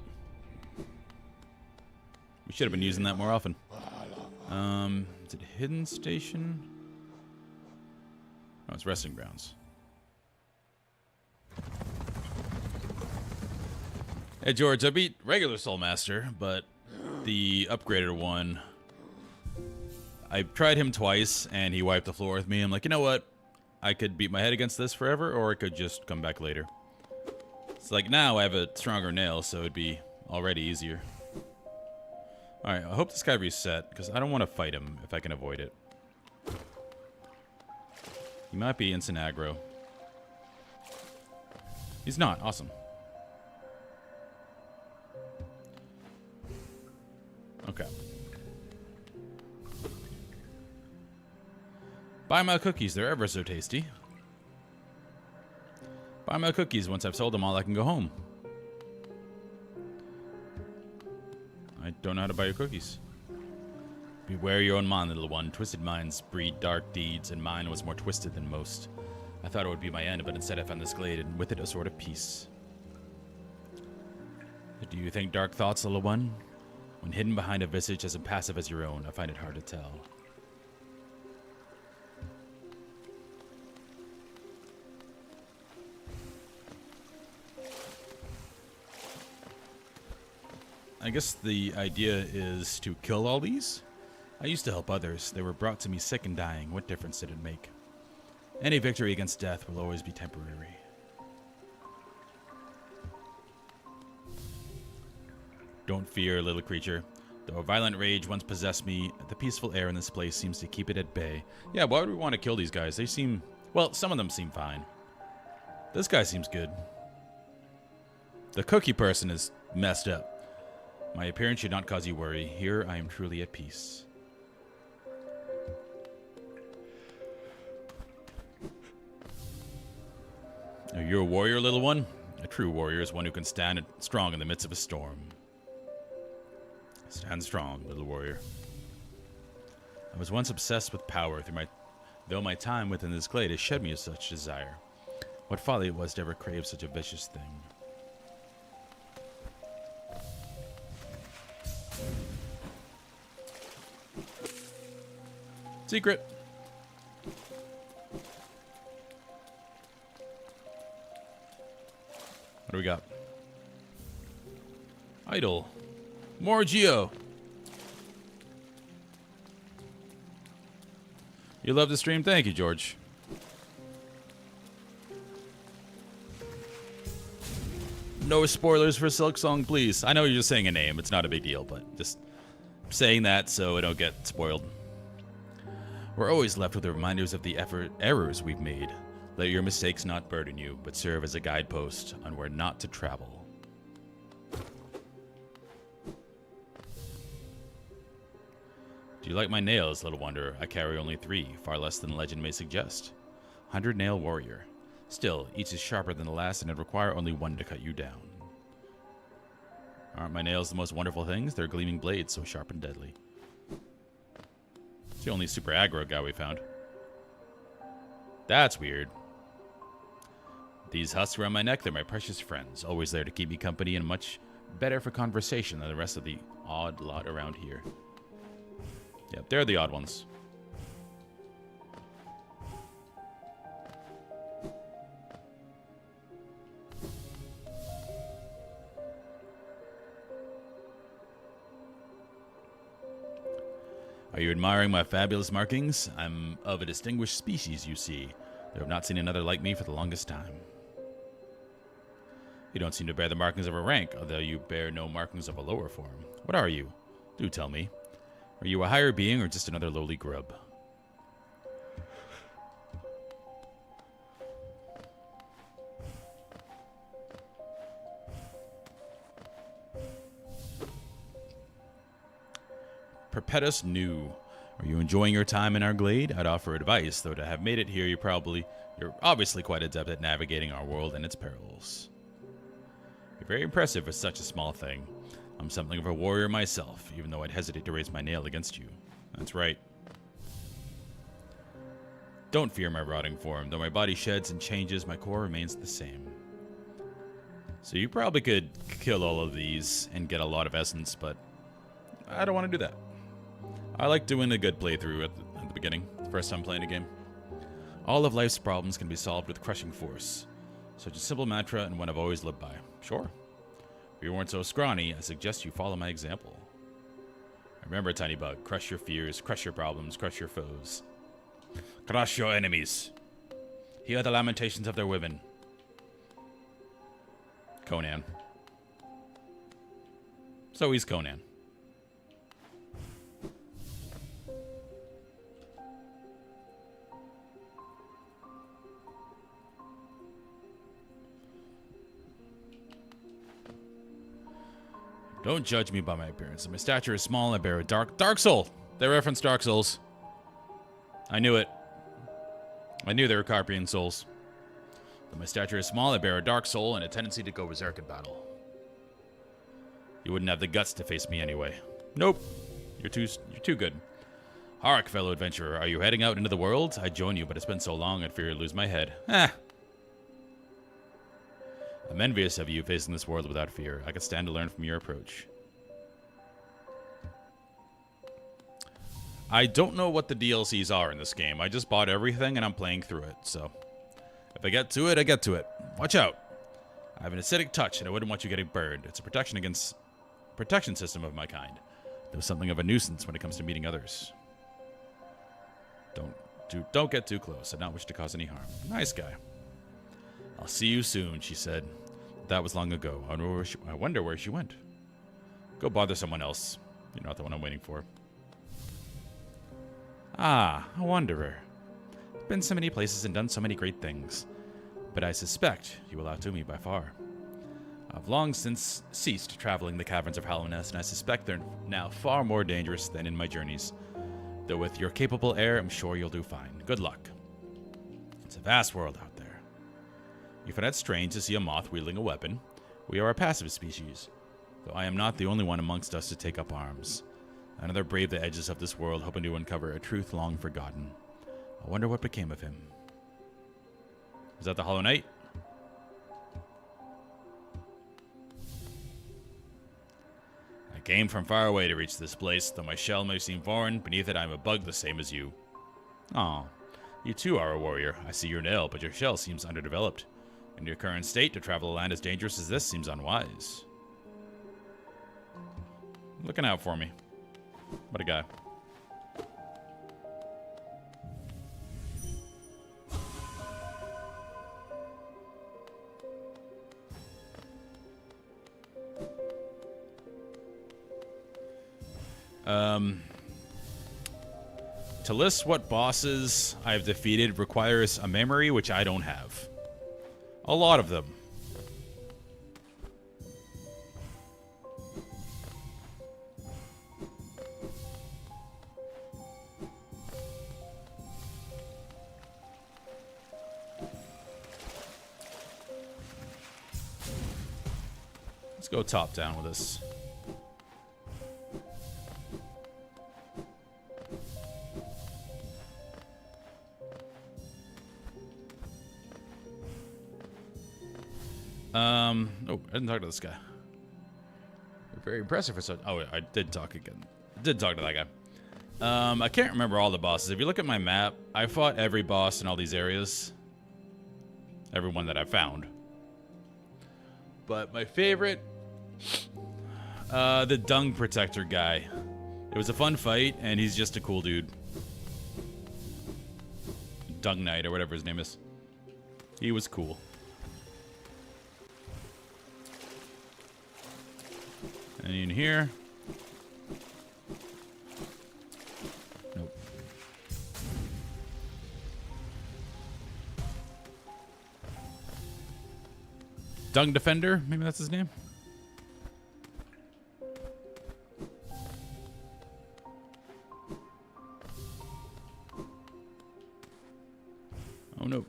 We should have been using that more often. Is it Hidden Station? Oh, it's Resting Grounds. Hey, George, I beat regular Soulmaster, but the upgraded one, I tried him twice, and he wiped the floor with me. I'm like, you know what? I could beat my head against this forever, or I could just come back later. It's like now I have a stronger nail, so it'd be already easier. Alright, I hope this guy reset, because I don't want to fight him if I can avoid it. He might be instant aggro. He's not. Awesome. Okay. Buy my cookies. They're ever so tasty. Buy my cookies. Once I've sold them all, I can go home. I don't know how to buy your cookies. Beware your own mind, little one. Twisted minds breed dark deeds, and mine was more twisted than most. I thought it would be my end, but instead I found this glade, and with it a sort of peace. Do you think dark thoughts, little one? When hidden behind a visage as impassive as your own, I find it hard to tell. I guess the idea is to kill all these? I used to help others. They were brought to me sick and dying. What difference did it make? Any victory against death will always be temporary. Don't fear, little creature. Though a violent rage once possessed me, the peaceful air in this place seems to keep it at bay. Yeah, why would we want to kill these guys? They seem... well, some of them seem fine. This guy seems good. The cookie person is messed up. My appearance should not cause you worry. Here I am truly at peace. Are you a warrior, little one? A true warrior is one who can stand strong in the midst of a storm. Stand strong, little warrior. I was once obsessed with power, though my time within this glade has shed me of such desire. What folly it was to ever crave such a vicious thing. Secret. What do we got? Idol. More Geo. You love the stream? Thank you, George. No spoilers for Silksong, please. I know you're just saying a name. It's not a big deal, but just saying that so I don't get spoiled. We're always left with the reminders of the errors we've made. Let your mistakes not burden you, but serve as a guidepost on where not to travel. Do you like my nails, little wonder? I carry only 3, far less than legend may suggest. 100-nail warrior. Still, each is sharper than the last, and I'd require only 1 to cut you down. Aren't my nails the most wonderful things? They're gleaming blades, so sharp and deadly. It's the only super aggro guy we found. That's weird. These husks around my neck, they're my precious friends, always there to keep me company and much better for conversation than the rest of the odd lot around here. Yep, they're the odd ones. Are you admiring my fabulous markings? I'm of a distinguished species, you see. They have not seen another like me for the longest time. You don't seem to bear the markings of a rank, although you bear no markings of a lower form. What are you? Do tell me. Are you a higher being or just another lowly grub? Perpetus Nu. Are you enjoying your time in our glade? I'd offer advice, though to have made it here, you're obviously quite adept at navigating our world and its perils. You're very impressive for such a small thing. I'm something of a warrior myself, even though I'd hesitate to raise my nail against you. That's right. Don't fear my rotting form. Though my body sheds and changes, my core remains the same. So you probably could kill all of these and get a lot of essence, but I don't want to do that. I like doing a good playthrough at the beginning, the first time playing a game. All of life's problems can be solved with crushing force. Such a simple mantra and one I've always lived by. Sure. If you weren't so scrawny, I suggest you follow my example. Remember, Tiny Bug, crush your fears, crush your problems, crush your foes. Crush your enemies. Hear the lamentations of their women. Conan. So he's Conan. Don't judge me by my appearance. My stature is small and I bear a Dark Soul! They referenced Dark Souls. I knew it. I knew they were Carpian souls. Though my stature is small, I bear a dark soul and a tendency to go berserk in battle. You wouldn't have the guts to face me anyway. Nope. You're too good. Hark, fellow adventurer. Are you heading out into the world? I'd join you, but it's been so long I'd fear I'd lose my head. Ah! I'm envious of you facing this world without fear. I could stand to learn from your approach. I don't know what the DLCs are in this game. I just bought everything and I'm playing through it, so if I get to it, I get to it. Watch out. I have an acidic touch and I wouldn't want you getting burned. It's a protection system of my kind. Though something of a nuisance when it comes to meeting others. Don't get too close. I don't wish to cause any harm. Nice guy. I'll see you soon, she said. That was long ago. I wonder where she went. Go bother someone else. You're not the one I'm waiting for. Ah, a wanderer. Been so many places and done so many great things. But I suspect you will outdo me by far. I've long since ceased traveling the caverns of Hallownest, and I suspect they're now far more dangerous than in my journeys. Though with your capable air, I'm sure you'll do fine. Good luck. It's a vast world out there. You find it strange to see a moth wielding a weapon. We are a passive species, though I am not the only one amongst us to take up arms. Another braved the edges of this world, hoping to uncover a truth long forgotten. I wonder what became of him. Is that the Hollow Knight? I came from far away to reach this place, though my shell may seem foreign. Beneath it, I am a bug the same as you. Aw, you too are a warrior. I see your nail, but your shell seems underdeveloped. In your current state, to travel a land as dangerous as this seems unwise. Looking out for me. What a guy. To list what bosses I've defeated requires a memory, which I don't have. A lot of them. Let's go top down with this. Oh, I didn't talk to this guy. You're very impressive for such. Oh, I did talk again. I did talk to that guy. I can't remember all the bosses. If you look at my map, I fought every boss in all these areas. Every one that I found. But my favorite, the Dung Protector guy. It was a fun fight, and he's just a cool dude. Dung Knight, or whatever his name is. He was cool. And in here. Nope. Dung Defender? Maybe that's his name? no.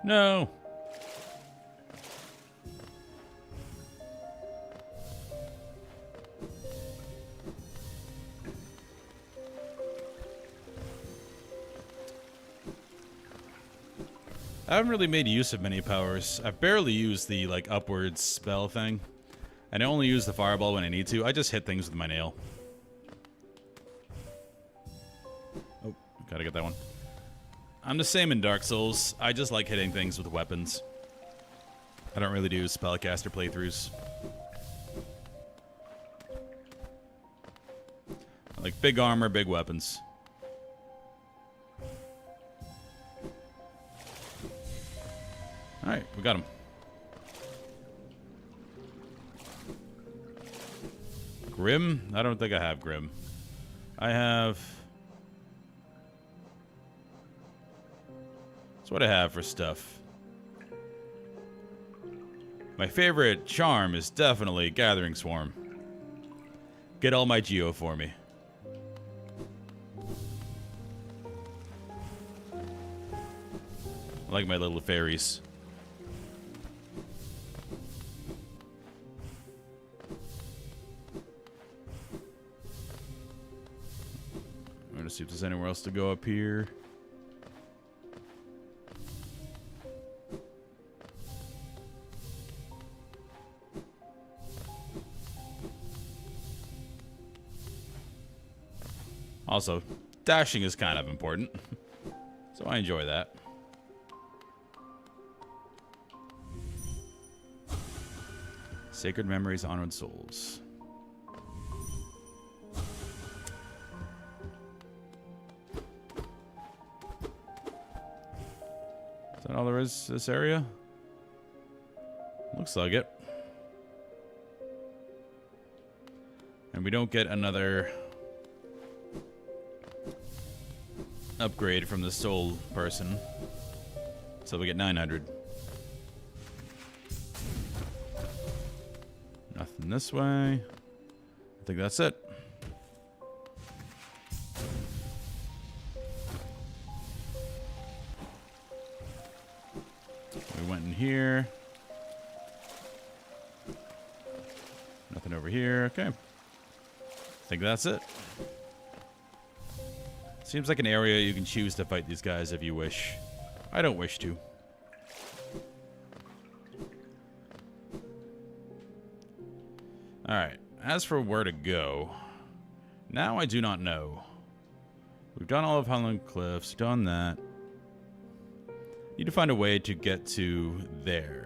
No. I haven't really made use of many powers. I've barely used the, like, upwards spell thing. And I only use the fireball when I need to. I just hit things with my nail. Oh, gotta get that one. I'm the same in Dark Souls. I just like hitting things with weapons. I don't really do spellcaster playthroughs. I like big armor, big weapons. Alright, we got him. Grim? I don't think I have Grim. I have... That's what I have for stuff. My favorite charm is definitely Gathering Swarm. Get all my Geo for me. I like my little fairies. I'm gonna see if there's anywhere else to go up here. Also, dashing is kind of important, so I enjoy that. Sacred Memories, Honored Souls. Is that all there is to this area? Looks like it. And we don't get another upgrade from the soul person. So we get 900. Nothing this way. I think that's it. We went in here. Nothing over here. Okay. I think that's it. Seems like an area you can choose to fight these guys if you wish. I don't wish to. Alright, as for where to go, now I do not know. We've done all of Highland Cliffs, done that. Need to find a way to get to there.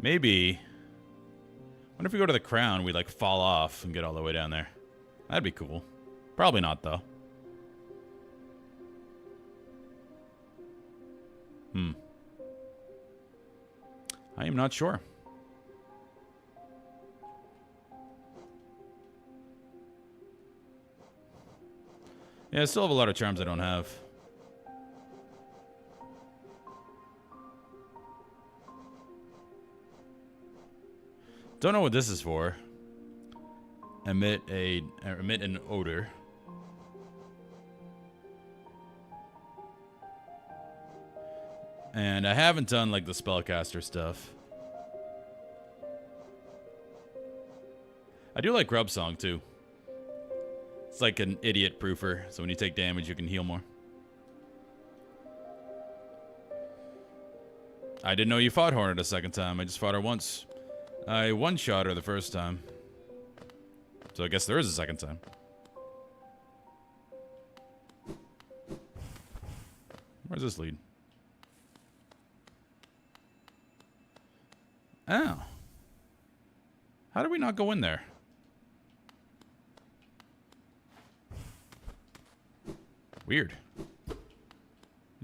Maybe. What if we go to the crown, we like fall off and get all the way down there? That'd be cool. Probably not, though. I am not sure. Yeah, I still have a lot of charms I don't have. Don't know what this is for. Emit an odor. And I haven't done like the spellcaster stuff. I do like Grub Song too. It's like an idiot proofer, so when you take damage you can heal more. I didn't know you fought Hornet a second time. I just fought her once. I one-shot her the first time. So I guess there is a second time. Where's this lead? Oh. How did we not go in there? Weird. I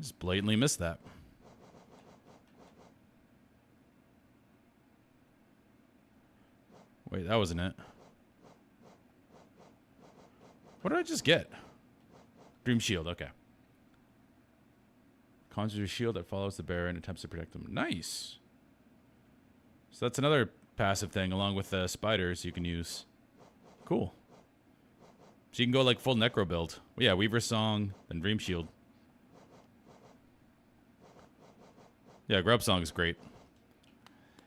just blatantly missed that. Wait, that wasn't it. What did I just get? Dream Shield, okay. Conjures a shield that follows the bear and attempts to protect them. Nice. So that's another passive thing, along with the spiders you can use. Cool. So you can go like full Necro build. Well, yeah, Weaver Song, then Dream Shield. Yeah, Grub Song is great.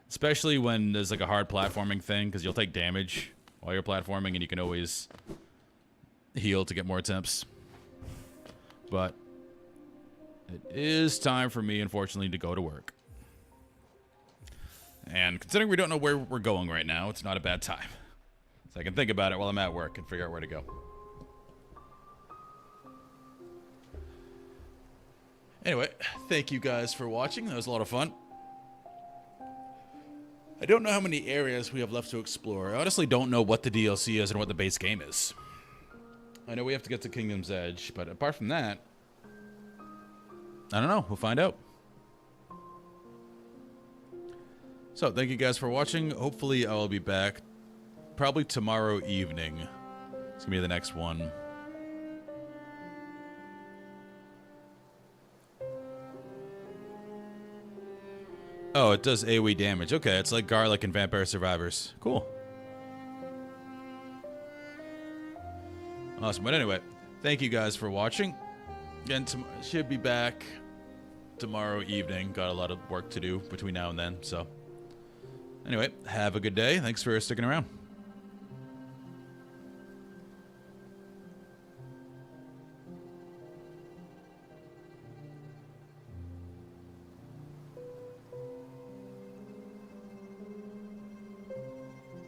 Especially when there's like a hard platforming thing, because you'll take damage while you're platforming, and you can always heal to get more attempts. But it is time for me, unfortunately, to go to work. And considering we don't know where we're going right now, it's not a bad time. So I can think about it while I'm at work and figure out where to go. Anyway, thank you guys for watching. That was a lot of fun. I don't know how many areas we have left to explore. I honestly don't know what the DLC is and what the base game is. I know we have to get to Kingdom's Edge, but apart from that, I don't know. We'll find out. So, thank you guys for watching. Hopefully, I will be back probably tomorrow evening. It's going to be the next one. Oh, it does AoE damage. Okay, it's like Garlic and Vampire Survivors. Cool. Awesome. But anyway, thank you guys for watching. Again, should be back tomorrow evening. Got a lot of work to do between now and then. So, anyway, have a good day. Thanks for sticking around.